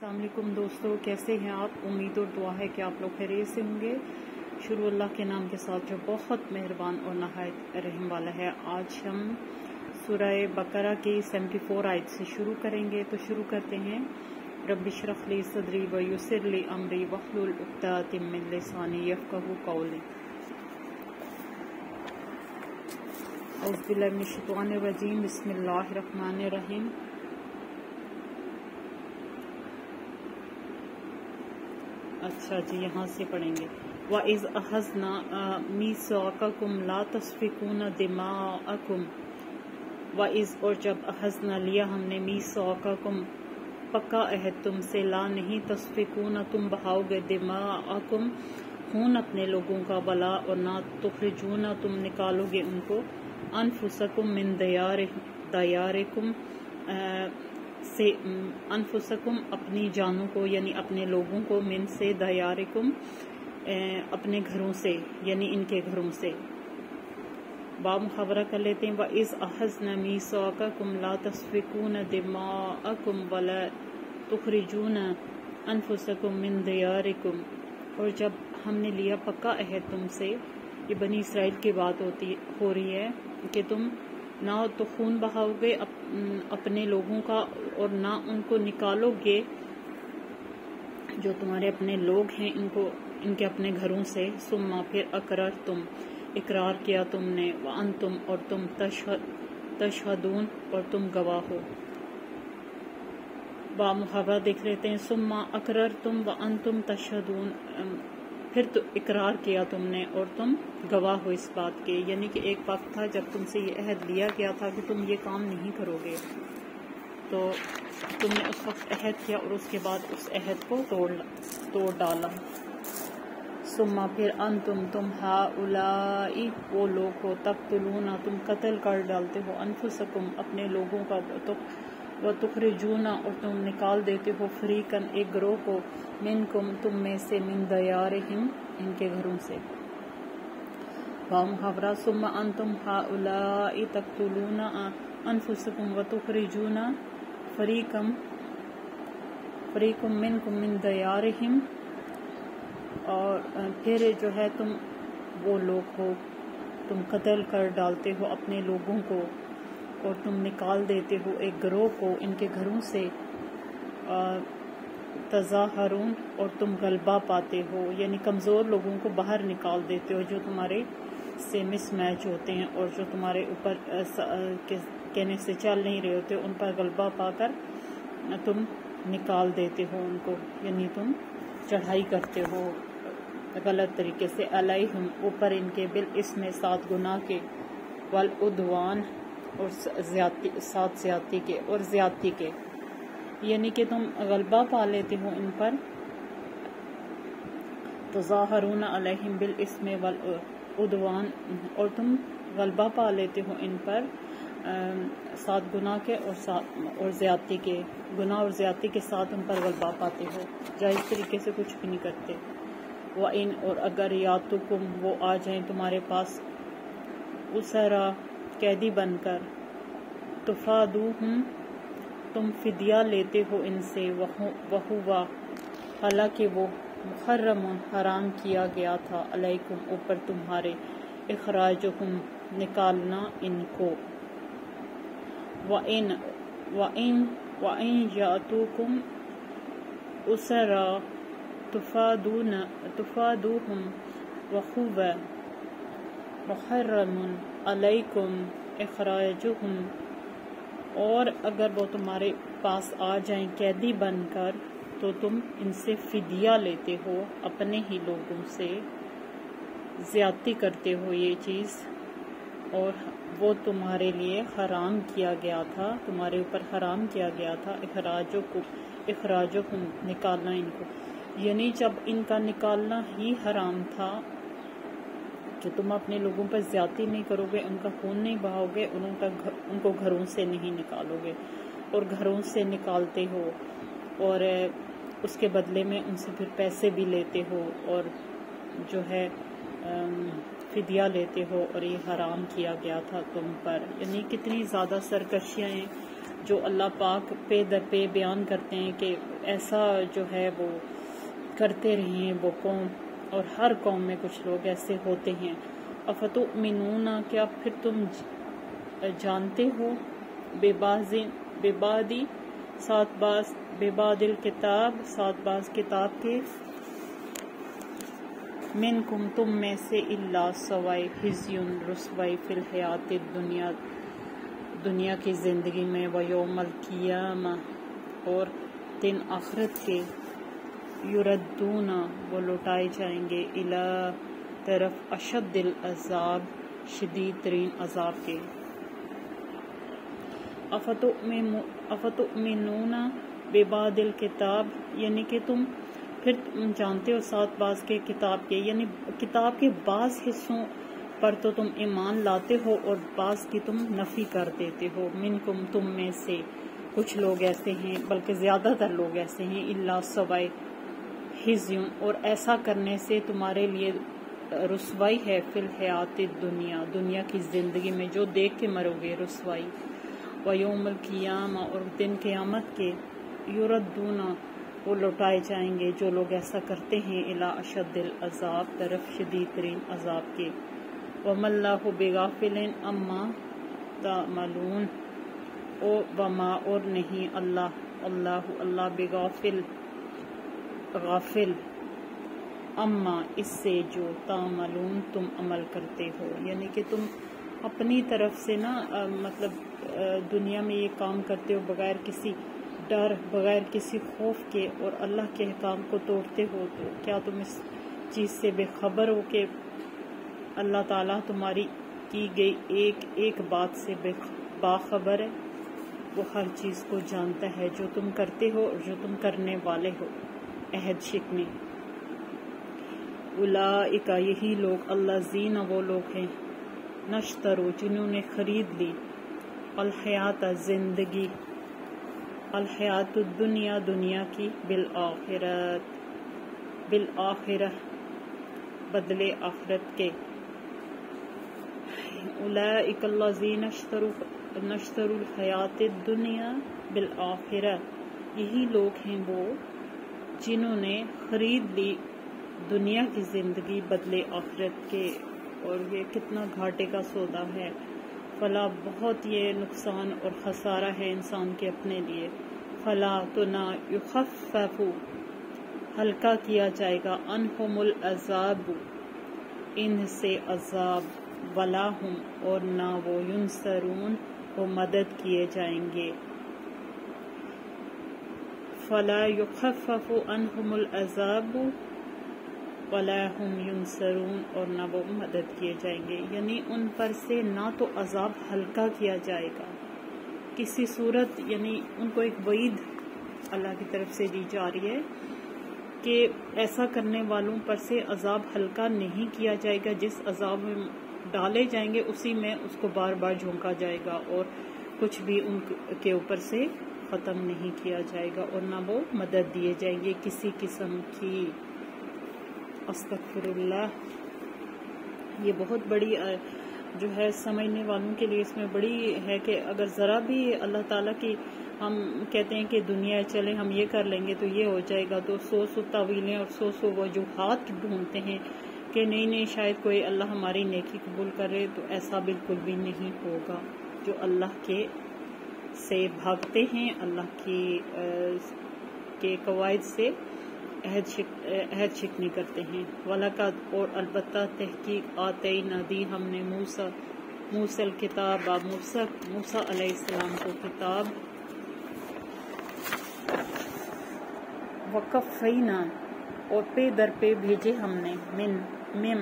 السلام علیکم دوستو، کیسے ہیں آپ؟ امید اور دعا ہے کہ آپ لوگ خیریت سے ہوں گے۔ شروع اللہ کے نام کے ساتھ جو بہت مہربان اور نہایت رحم والا ہے۔ آج ہم سورہ بقرہ کی 74 آیت سے شروع کریں گے، تو شروع کرتے ہیں۔ رب اشرح لی صدری ویسر لی امری واحلل عقدۃ من لسانی یفقہوا قولی۔ اعوذ باللہ من الشیطان الرجیم، بسم اللہ الرحمن الرحیم۔ اچھا جی، یہاں سے پڑھیں گے۔ وَإِذْ أَخَذْنَا مِيثَاقَكُمْ لَا تَسْفِكُونَ دِمَاءَكُمْ۔ وَإِذْ، اور جب أَخَذْنَا لیا ہم نے، مِيثَاقَكُمْ پکا عہد تم سے، لا نہیں، تسفکون تم بہاؤ گے، دماءکم خون اپنے لوگوں کا، ولا اور نہ، تخرجون تم نکالو گے ان کو، انفسکم من دیارکم سے، انفسکم اپنی جانوں کو، یعنی اپنے لوگوں کو، من سے، دیارکم اپنے گھروں سے، یعنی ان کے گھروں سے۔ با محاورہ کر لیتے ہیں۔ وَإِذْ أَخَذْنَا مِيثَاقَكُمْ لَا تَسْفِكُونَ دِمَاءَكُمْ وَلَا تُخْرِجُونَ أَنفُسَكُمْ مِنْ دِيَارِكُمْ، اور جب ہم نے لیا پکا عہد تم سے، یہ بنی اسرائیل کی بات ہو رہی ہے کہ تم نہ تو خون بہاؤ گے اپنے لوگوں کا، اور نہ ان کو نکالو گے جو تمہارے اپنے لوگ ہیں ان کے اپنے گھروں سے، ثم پھر اقررتم اقرار کیا تم نے، وانتم اور تم تشہدون اور تم گواہ ہو۔ با محاورہ دیکھ لیتے ہیں۔ ثم اقررتم وانتم تشہدون، پھر تو اقرار کیا تم نے اور تم گواہ ہو اس بات کے، یعنی کہ ایک وقت تھا جب تم سے یہ عہد لیا گیا تھا کہ تم یہ کام نہیں کرو گے، تو تم نے اس وقت عہد کیا اور اس کے بعد اس عہد کو توڑ ڈالا۔ ثم پھر انتم تم ہؤلاء وہ لوگ ہو، تقتلون تم قتل کر ڈالتے ہو، انفسکم اپنے لوگوں کا، وتخرجون اور تم نکال دیتے ہو، فریقاً ایک گروہ کو، منکم تم میں سے، من دیارہم ان کے گھروں سے۔ محاورہ۔ ثم انتم ہؤلاء تقتلون انفسکم وتخرجون فریقا منکم من دیارہم، اور پھر جو ہے تم وہ لوگ ہو، تم قتل کر ڈالتے ہو اپنے لوگوں کو، اور تم نکال دیتے ہو ایک گروہ کو ان کے گھروں سے، تظاہرون اور تم غلبہ پاتے ہو، یعنی کمزور لوگوں کو باہر نکال دیتے ہو جو تمہارے سے مس میچ ہوتے ہیں اور جو تمہارے اوپر کہنے سے چل نہیں رہے ہوتے، ان پر غلبہ پا کر تم نکال دیتے ہو ان کو، یعنی تم چڑھائی کرتے ہو غلط طریقے سے، علیہم اوپر ان کے، بالاسم ساتھ گناہ کے، والعدوان اور ساتھ زیادتی کے، اور زیادتی کے، یعنی کہ تم غلبہ پا لیتے ہو ان پر، تظاہرون علیہم بالاسم والعدوان، اور تم غلبہ پا لیتے ہو ان پر ساتھ گناہ کے اور زیادتی کے، گناہ اور زیادتی کے ساتھ ان پر غلبہ پاتے ہو، جائز طریقے سے کچھ بھی نہیں کرتے۔ وَإِنْ اور اگر یاتکم وہ آ جائیں تمہارے پاس، اسرا قیدی بن کر، تفادوہم تم فدیہ لیتے ہو ان سے، وہوا حالانکہ وہ محرم حرام کیا گیا تھا، علیکم اوپر تمہارے، اخراجہم نکالنا ان کو۔ وَإِنْ یاتوکم اسرا تفادوہم وہوا محرم علیکم اخراجہم، اور اگر وہ تمہارے پاس آ جائیں قیدی بن کر، تو تم ان سے فدیہ لیتے ہو اپنے ہی لوگوں سے، زیادتی کرتے ہو یہ چیز، اور وہ تمہارے لیے حرام کیا گیا تھا، تمہارے اوپر حرام کیا گیا تھا، اخراجکم نکالنا ان کو، یعنی جب ان کا نکالنا ہی حرام تھا کہ تم اپنے لوگوں پر زیادتی نہیں کرو گے، ان کا خون نہیں بہاؤ گے، ان کو گھروں سے نہیں نکالو گے، اور گھروں سے نکالتے ہو اور اس کے بدلے میں ان سے پھر پیسے بھی لیتے ہو، اور جو ہے فدیہ لیتے ہو، اور یہ حرام کیا گیا تھا تم پر، یعنی کتنی زیادہ سرکشیاں ہیں جو اللہ پاک پہ در پہ بیان کرتے ہیں کہ ایسا جو ہے وہ کرتے رہیں وہ قوم، اور ہر قوم میں کچھ لوگ ایسے ہوتے ہیں۔ افتؤمنون، کیا پھر تم جانتے ہو، ببعض الکتاب، ساتھ بعض کتاب کے، منکم تم میں سے، الا سوائے، خزی رسوائی، فی الحیات الدنیا، دنیا کی زندگی میں، ویوم القیامہ، اور دن آخرت کے، یردون، وہ لوٹائے جائیں گے، الی، طرف، اشد العذاب، شدید ترین عذاب کے۔ افتؤمنون ببعض الکتاب، یعنی کہ تم پھر جانتے ہو ساتھ بعض کے کتاب کے، یعنی کتاب کے بعض حصوں پر تو تم ایمان لاتے ہو اور بعض کی تم نفی کر دیتے ہو۔ منکم، تم میں سے کچھ لوگ ایسے ہیں، بلکہ زیادہ تر لوگ ایسے ہیں، الا سوائے، خزیون، اور ایسا کرنے سے تمہارے لیے رسوائی ہے، فی الحیات الدنیا، دنیا کی زندگی میں، جو دیکھ کے مرو گے رسوائی، ویوم القیامہ، اور دن قیامت کے، یردون، وہ لوٹائے جائیں گے جو لوگ ایسا کرتے ہیں، الی اشد العذاب، طرف شدید ترین عذاب کے۔ وما اللہ بغافل عما تعملون، وما، اور نہیں، اللہ بغافل، غافل، اما، اس سے، جو، تعملون، تم عمل کرتے ہو، یعنی کہ تم اپنی طرف سے نا مطلب دنیا میں یہ کام کرتے ہو بغیر کسی ڈر، بغیر کسی خوف کے، اور اللہ کے احکام کو توڑتے ہو، تو کیا تم اس چیز سے بے خبر ہو کہ اللہ تعالیٰ تمہاری کی گئی ایک ایک بات سے باخبر ہے؟ وہ ہر چیز کو جانتا ہے جو تم کرتے ہو اور جو تم کرنے والے ہو۔ عہد شکنی، اولئک، یہی لوگ، الذین، وہ لوگ ہیں، نشترو، جنہوں نے خرید لی، الحیات، زندگی، الحیات الدنیا، دنیا کی، بالآخرہ، بدلے آخرت کے، اولئک الذین نشتروا الحیات الدنیا بالآخرہ، یہی لوگ ہیں وہ جنہوں نے خرید لی دنیا کی زندگی بدلے آخرت کے، اور یہ کتنا گھاٹے کا سودا ہے، فلا، بہت یہ نقصان اور خسارہ ہے انسان کے اپنے لیے، فلا، تو نہ، یخفف، ہلکا کیا جائے گا، عنہم العذاب، ان سے عذاب، ولا ہم، اور نہ وہ، ینصرون، وہ مدد کیے جائیں گے، فلا یخفف عنہم العذاب ولا هم ینصرون، اور نہ وہ مدد کیے جائیں گے، یعنی ان پر سے نہ تو عذاب ہلکا کیا جائے گا کسی صورت، یعنی ان کو ایک وعید اللہ کی طرف سے دی جا رہی ہے کہ ایسا کرنے والوں پر سے عذاب ہلکا نہیں کیا جائے گا، جس عذاب میں ڈالے جائیں گے اسی میں اس کو بار بار جھونکا جائے گا، اور کچھ بھی ان کے اوپر سے ختم نہیں کیا جائے گا، اور نہ وہ مدد دیے جائیں گے کسی قسم کی۔ استغفر اللہ، یہ بہت بڑی جو ہے سمجھنے والوں کے لیے اس میں بڑی ہے کہ اگر ذرا بھی اللہ تعالیٰ کی، ہم کہتے ہیں کہ دنیا چلے ہم یہ کر لیں گے تو یہ ہو جائے گا، تو سو تعویلیں اور سو وجوہات ڈھونڈتے ہیں کہ نہیں شاید کوئی اللہ ہماری نیکی قبول کرے، تو ایسا بالکل بھی نہیں ہوگا۔ جو اللہ کے سے بھاگتے ہیں، اللہ کے قواعد سے عہد شکنی کرتے ہیں، وَلَقَدْ، اور البتہ تحقیق، آتَيْنَا، دی ہم نے، موسیٰ الکتاب، موسیٰ علیہ السلام کو کتاب، وَقَفَّيْنَا، اور پہ در پہ بھیجے ہم نے، من،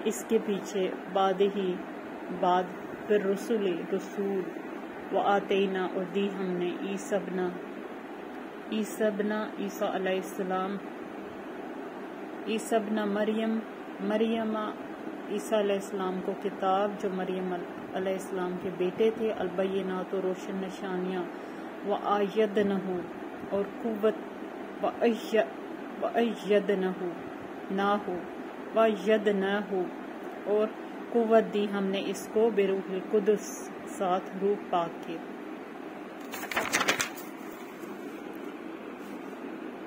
اس کے پیچھے، بعد، پھر رسول، وَآتَيْنَا، اور دی ہم نے، عیسیٰ علیہ السلام، عیسیٰ ابن مریم، عیسیٰ علیہ السلام کو کتاب، جو مریم علیہ السلام کے بیٹے تھے، البینات، و روشن نشانیاں، وَآیَدْنَہُ، اور قوت، وَأَیَّدْنَاہُ، اور قوت دی ہم نے اس کو، بروح القدس، ساتھ روح پاک کے۔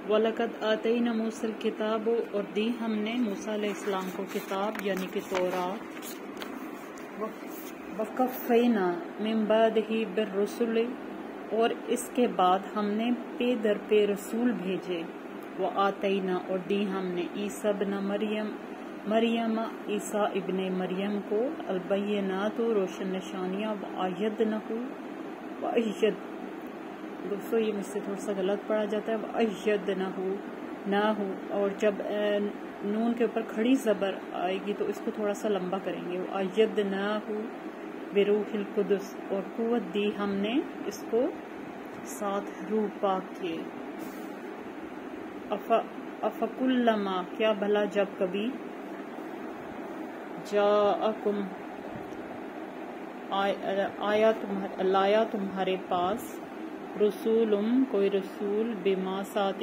وَلَقَدْ آتَيْنَا مُوسَى الْكِتَابَ اور دی ہم نے موسیٰ علیہ السلام کو کتاب یعنی کہ تورات. وَقَفَّيْنَا مِن بَعْدِهِ بِالرُّسُلِ اور اس کے بعد ہم نے پے در پے رسول بھیجے. وَآتَيْنَا اور دی ہم نے عیسیٰ ابن مریم عیسیٰ ابن مریم کو البینات روشن نشانیاں وَأَيَّدْنَاهُ دوستو یہ مجھ سے تھوڑا سا غلط پڑھا جاتا ہے. وَأَيَّدْنَاهُ اور جب نون کے اوپر کھڑی زبر آئے گی تو اس کو تھوڑا سا لمبا کریں گے. وَأَيَّدْنَاهُ بِرُوحِ الْقُدُسِ اور قوت دی ہم نے اس کو ساتھ روح پاک کے. افکلما کیا بھلا جب کبھی جاءکم لایا تمہارے پاس رسولم کوئی رسول بما ساتھ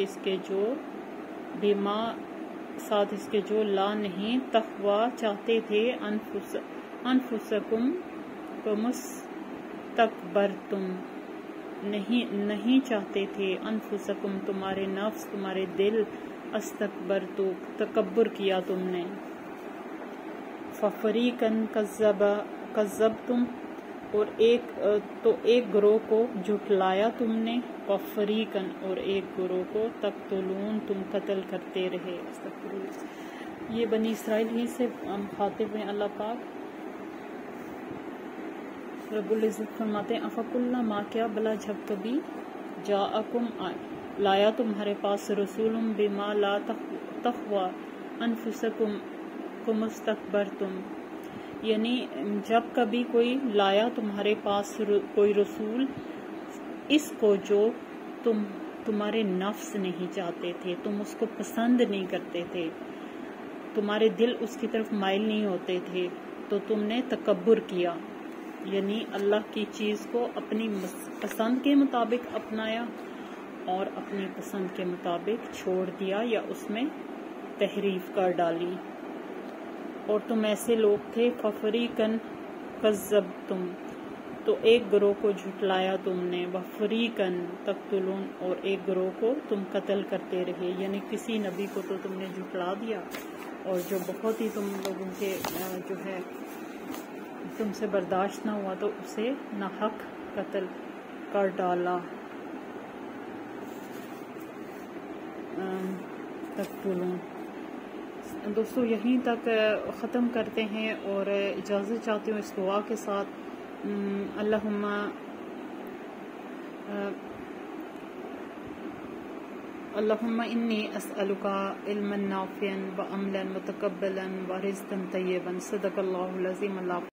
اس کے جو لا نہیں تخوا چاہتے تھے انفسکم کو مستکبرتم نہیں چاہتے تھے انفسکم تمہارے نفس تمہارے دل استکبرتو تکبر کیا تم نے. ففریقاً کذبتم اور ایک گروہ کو جھٹلایا تم نے. وفریقاً اور ایک گروہ کو تقتلون تم قتل کرتے رہے. یہ بنی اسرائیل ہی سے مخاطب ہیں اللہ پاک. رب العزت فرماتے ہیں افکلما کیا بلا جب کبھی جاءکم لایا تمہارے پاس رسولم بما لا تخوا انفسکم مستکبرتم یعنی جب کبھی کوئی لایا تمہارے پاس کوئی رسول اس کو جو تمہارے نفس نہیں چاہتے تھے, تم اس کو پسند نہیں کرتے تھے, تمہارے دل اس کی طرف مائل نہیں ہوتے تھے, تو تم نے تکبر کیا یعنی اللہ کی چیز کو اپنی پسند کے مطابق اپنایا اور اپنی پسند کے مطابق چھوڑ دیا یا اس میں تحریف کر ڈالی. اور تم ایسے لوگ تھے ففریقاً کذبتم تو ایک گروہ کو جھٹلایا تم نے. وفریقاً تقتلون اور ایک گروہ کو تم قتل کرتے رہے یعنی کسی نبی کو تو تم نے جھٹلا دیا اور جو بہت ہی تم لوگوں کے جو ہے تم سے برداشت نہ ہوا تو اسے ناحق قتل کر ڈالا. تقتلون دوستو یہیں تک ختم کرتے ہیں اور اجازت چاہتی ہوں اس دعا کے ساتھ. اللہم انی اسألک علما نافعا وعملا متقبلا ورزقا طیبا. صدق اللہ العظیم. اللہ